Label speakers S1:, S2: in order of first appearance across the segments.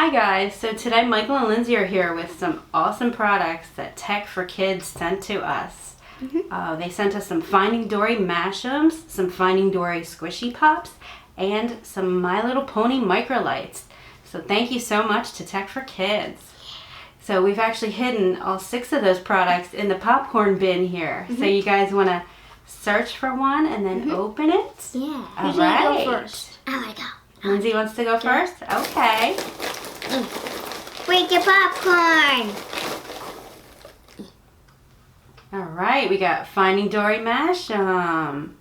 S1: Hi guys, so today Michael and Lindsay are here with some awesome products that Tech for Kids sent to us. They sent us some Finding Dory Mashems, some Finding Dory Squishy Pops, and some My Little Pony Microlights. So thank you so much to Tech for Kids. So we've actually hidden all 6 of those products in the popcorn bin here. So you guys want to search for one and then open it?
S2: Yeah.
S1: All
S2: Who's
S1: right.
S2: gonna go first? I wanna go.
S1: Lindsay wants to go first? Okay.
S2: Break your popcorn.
S1: All right, we got Finding Dory Mashem.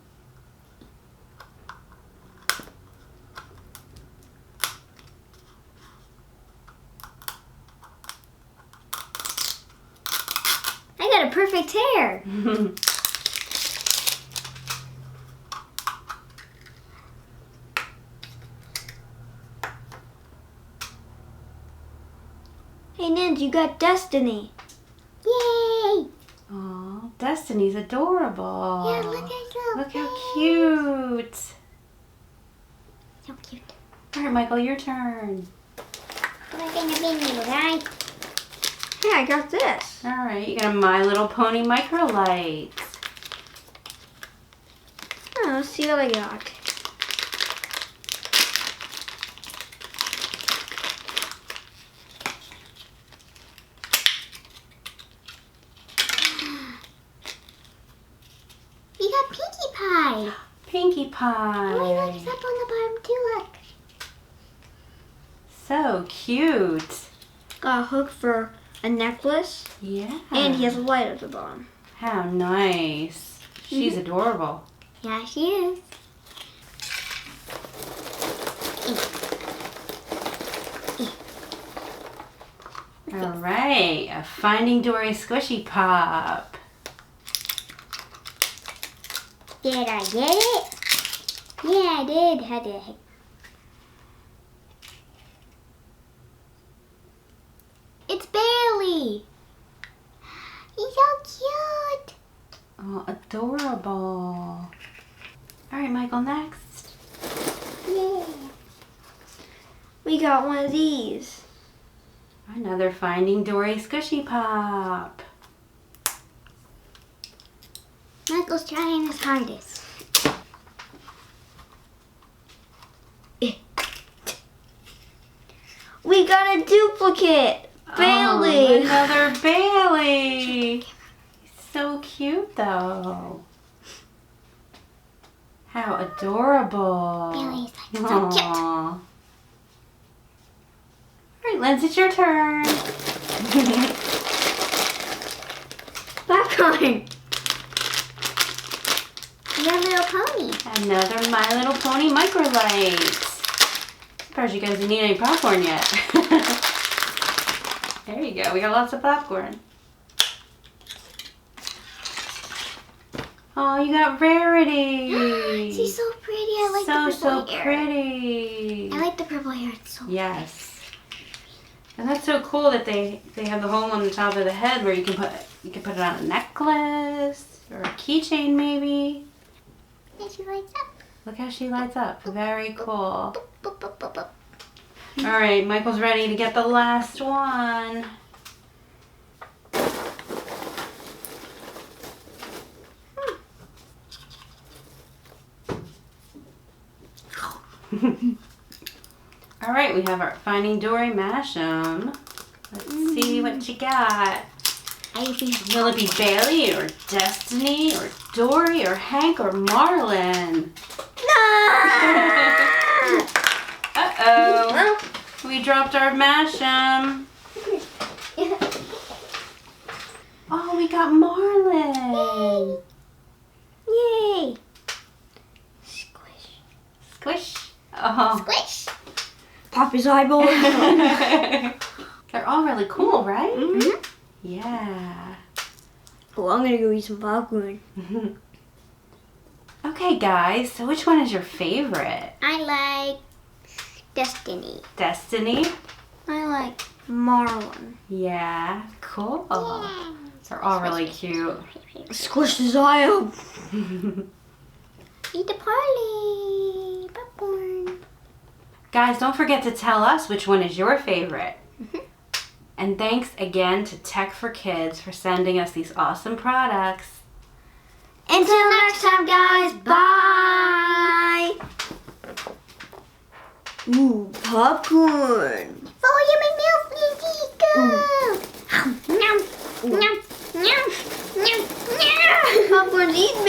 S2: I got a perfect hair. Hey, Nins, you got Destiny. Yay!
S1: Oh, Destiny's adorable.
S2: Yeah, look at you.
S1: Look how cute.
S2: So cute.
S1: All right, Michael, your turn.
S2: What's gonna be you, right? Yeah, I got this.
S1: All right, you got a My Little Pony Microlight.
S2: Oh, let's see what I got. You got Pinkie Pie.
S1: Pinkie Pie.
S2: Oh, look, it's up on the bottom too, look.
S1: So cute.
S2: Got a hook for a necklace.
S1: Yeah.
S2: And he has a light at the bottom.
S1: How nice. She's adorable.
S2: Yeah, she is.
S1: All right, a Finding Dory Squishy Pop.
S2: Did I get it? Yeah, I did. How did I? It's Bailey. He's so cute.
S1: Oh, adorable. All right, Michael, next.
S2: Yeah. We got one of these.
S1: Another Finding Dory Squishy Pop.
S2: Michael's trying his hardest. We got a duplicate. Bailey.
S1: Oh, another Bailey. He's so cute, though. How adorable.
S2: Bailey's like so cute.
S1: Aw. All right, Lindsay, it's your turn.
S2: Popcorn. Your Little Pony.
S1: Another My Little Pony Microlight. Surprised you guys didn't eat any popcorn yet. There you go. We got lots of popcorn. Oh, you got Rarity.
S2: She's so pretty. I like the purple hair.
S1: Pretty.
S2: I like the purple hair. It's so
S1: Yes. And that's so cool that they have the hole on the top of the head where you can put it on a necklace or a keychain maybe.
S2: And she lights up.
S1: Look how she lights up. Very cool.
S2: Boop, boop, boop, boop.
S1: All right, Michael's ready to get the last one. All right, we have our Finding Dory Mashem. Let's see what you got. Will it be Bailey or Destiny or Dory or Hank or Marlin?
S2: No!
S1: Uh-oh. We dropped our Mashem. Oh, we got Marlin.
S2: Yay! Squish.
S1: Squish. Oh.
S2: Squish. Pop his eyeball.
S1: They're all really cool, right?
S2: Mm-hmm.
S1: Yeah.
S2: Oh, I'm gonna go eat some popcorn.
S1: Okay, guys, so which one is your favorite?
S2: I like Destiny.
S1: Destiny?
S2: I like Marlin.
S1: Yeah, cool. They're all really cute.
S2: Squish his eye up. Eat the parley. Popcorn.
S1: Guys, don't forget to tell us which one is your favorite. And thanks again to Tech for Kids for sending us these awesome products.
S2: Until next time, guys. Bye.
S3: Ooh, popcorn.
S2: Follow your mouth, Lindsey. Go. Nom, nom, nom, nom, nom.
S3: Popcorn's eating